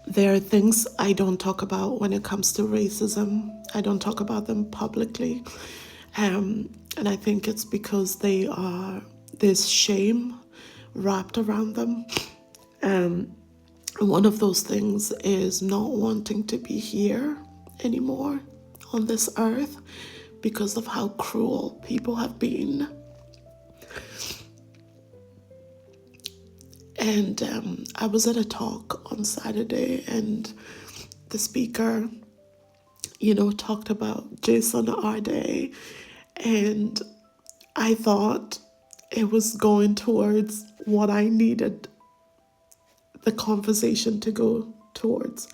There are things I don't talk about when it comes to racism. I don't talk about them publicly. And I think it's because there's shame wrapped around them. And one of those things is not wanting to be here anymore on this earth because of how cruel people have been. And I was at a talk on Saturday, and the speaker, talked about Jason Arday, and I thought it was going towards what I needed the conversation to go towards,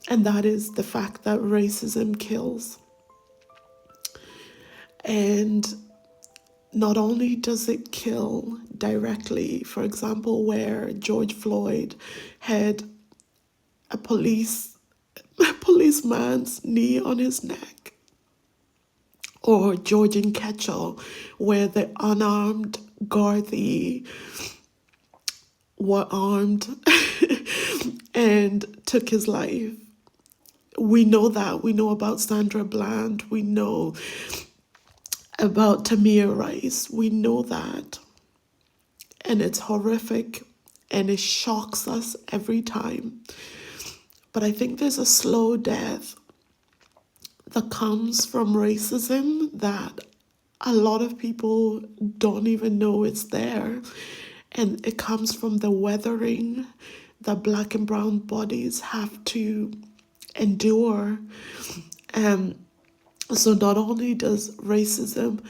and that is the fact that racism kills. And not only does it kill directly, for example, where George Floyd had a policeman's knee on his neck, or George and Ketchel, where the unarmed Gardaí were armed and took his life. We know that. We know about Sandra Bland. We know about Tamir Rice. We know that. And it's horrific and it shocks us every time. But I think there's a slow death that comes from racism that a lot of people don't even know it's there. And it comes from the weathering that Black and brown bodies have to endure. So not only does racism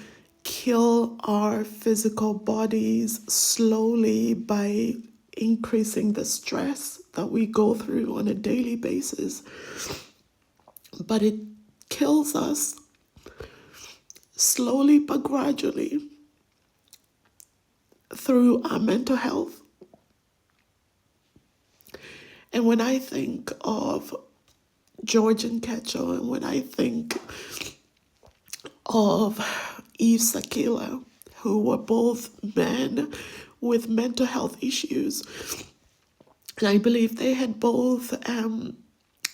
kill our physical bodies slowly by increasing the stress that we go through on a daily basis, but it kills us slowly but gradually through our mental health. And when I think of George and Ketchel, and when I think of Eve Sakila, who were both men with mental health issues, and I believe they had both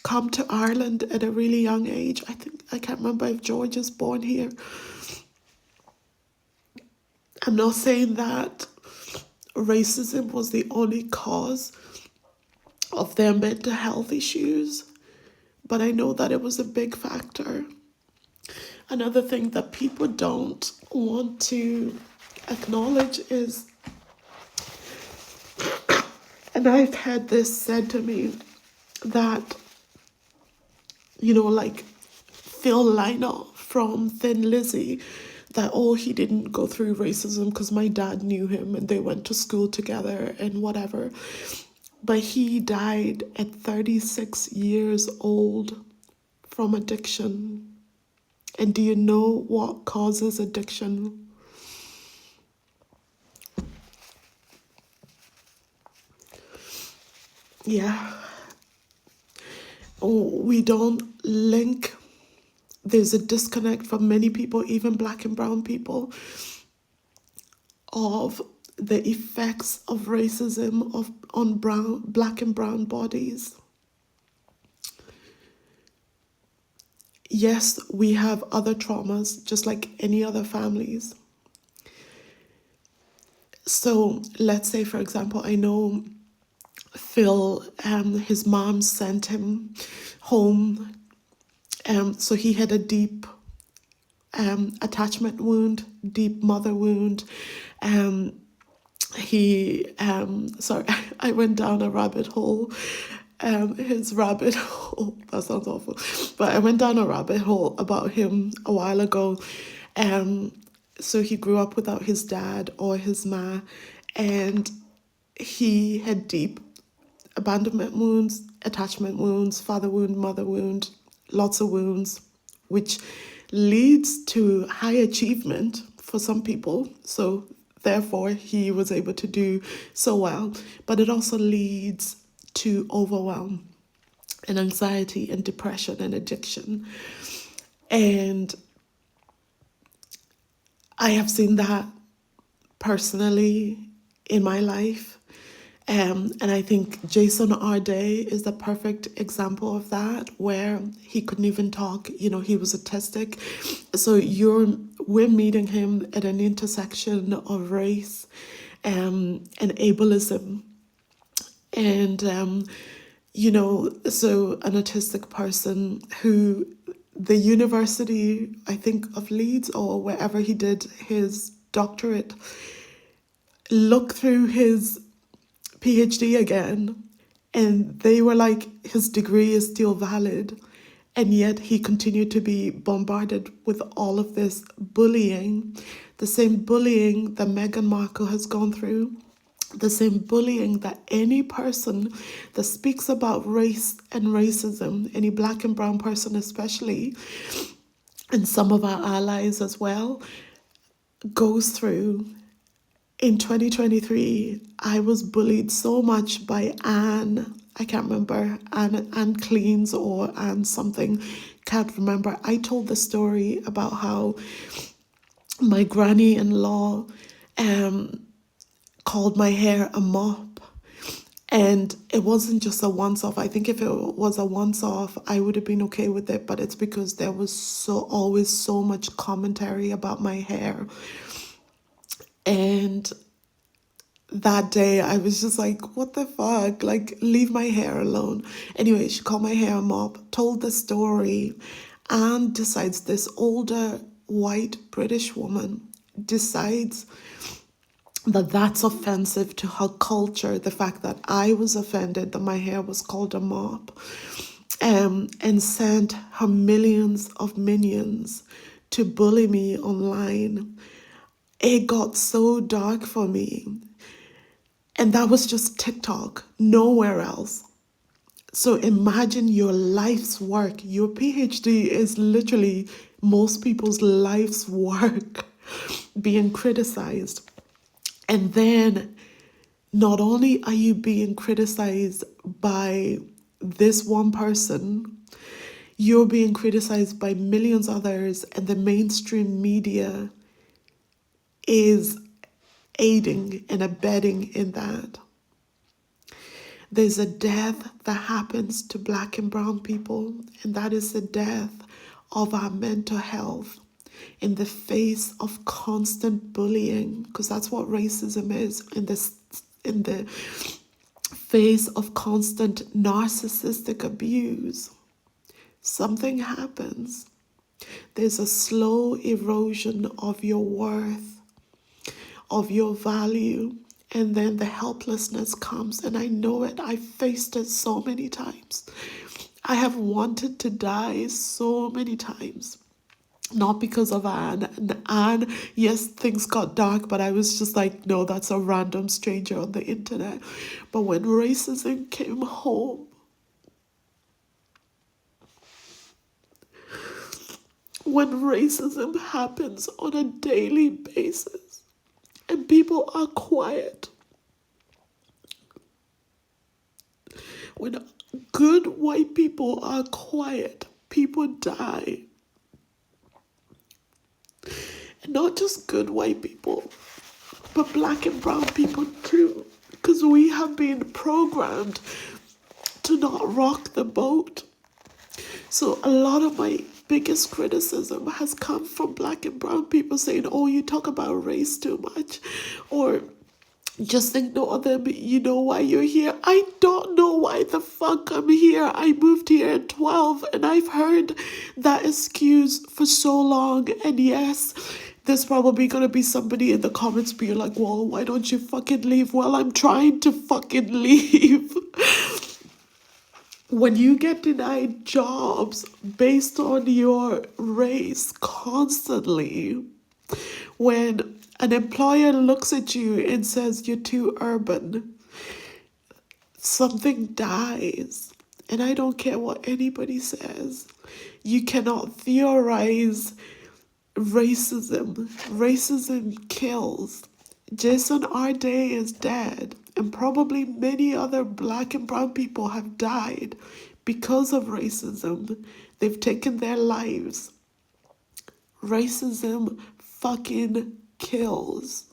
come to Ireland at a really young age. I can't remember if George is born here. I'm not saying that racism was the only cause of their mental health issues, but I know that it was a big factor. Another thing that people don't want to acknowledge is, and I've had this said to me, that, like Phil Lynott from Thin Lizzy, that, he didn't go through racism because my dad knew him and they went to school together and whatever. But he died at 36 years old from addiction. And do you know what causes addiction? Yeah. We don't link. There's a disconnect from many people, even Black and brown people, of the effects of racism on Black and brown bodies. Yes, we have other traumas, just like any other families. So let's say, for example, I know Phil, his mom sent him home. So he had a deep attachment wound, deep mother wound. Sorry, I went down a rabbit hole. His rabbit hole, that sounds awful, but I went down a rabbit hole about him a while ago. So he grew up without his dad or his ma, and he had deep abandonment wounds, attachment wounds, father wound, mother wound, lots of wounds, which leads to high achievement for some people. So therefore, he was able to do so well. But it also leads to overwhelm and anxiety and depression and addiction. And I have seen that personally in my life. And I think Jason Arday is the perfect example of that, where he couldn't even talk. You know, he was autistic. So we're meeting him at an intersection of race and ableism. And, so an autistic person who the University, I think, of Leeds or wherever he did his doctorate, looked through his PhD again, and they were like, his degree is still valid. And yet he continued to be bombarded with all of this bullying, the same bullying that Meghan Markle has gone through, the same bullying that any person that speaks about race and racism, any black and brown person especially, and some of our allies as well, goes through. In 2023, I was bullied so much by Anne. I can't remember, Anne Cleans or Anne something. Can't remember. I told the story about how my granny-in-law called my hair a mop. And it wasn't just a once-off. I think if it was a once-off, I would have been okay with it. But it's because there was always so much commentary about my hair. And that day I was just like, what the fuck? Like, leave my hair alone. Anyway, she called my hair a mop, told the story, and decides, this older white British woman decides that that's offensive to her culture, the fact that I was offended that my hair was called a mop, and sent her millions of minions to bully me online. It got so dark for me. And that was just TikTok, nowhere else. So imagine your life's work. Your PhD is literally most people's life's work being criticized. And then not only are you being criticized by this one person, you're being criticized by millions others, and the mainstream media is aiding and abetting in that. There's a death that happens to black and brown people, and that is the death of our mental health in the face of constant bullying, because that's what racism is, in the face of constant narcissistic abuse. Something happens. There's a slow erosion of your worth, of your value, and then the helplessness comes. And I know it. I faced it so many times. I have wanted to die so many times. Not because of Anne. And Anne, yes, things got dark, but I was just like, no, that's a random stranger on the internet. But when racism came home, when racism happens on a daily basis and people are quiet, when good white people are quiet, people die. And not just good white people, but black and brown people too, because we have been programmed to not rock the boat. So a lot of my biggest criticism has come from black and brown people saying, oh, you talk about race too much, or just ignore them, you know why you're here. I don't know why the fuck I'm here. I moved here at 12 and I've heard that excuse for so long. And yes, there's probably going to be somebody in the comments being like, well, why don't you fucking leave? Well, I'm trying to fucking leave. When you get denied jobs based on your race constantly, when an employer looks at you and says you're too urban, something dies. And I don't care what anybody says. You cannot theorize racism. Racism kills. Jason Arday is dead, and probably many other black and brown people have died because of racism. They've taken their lives. Racism fucking kills.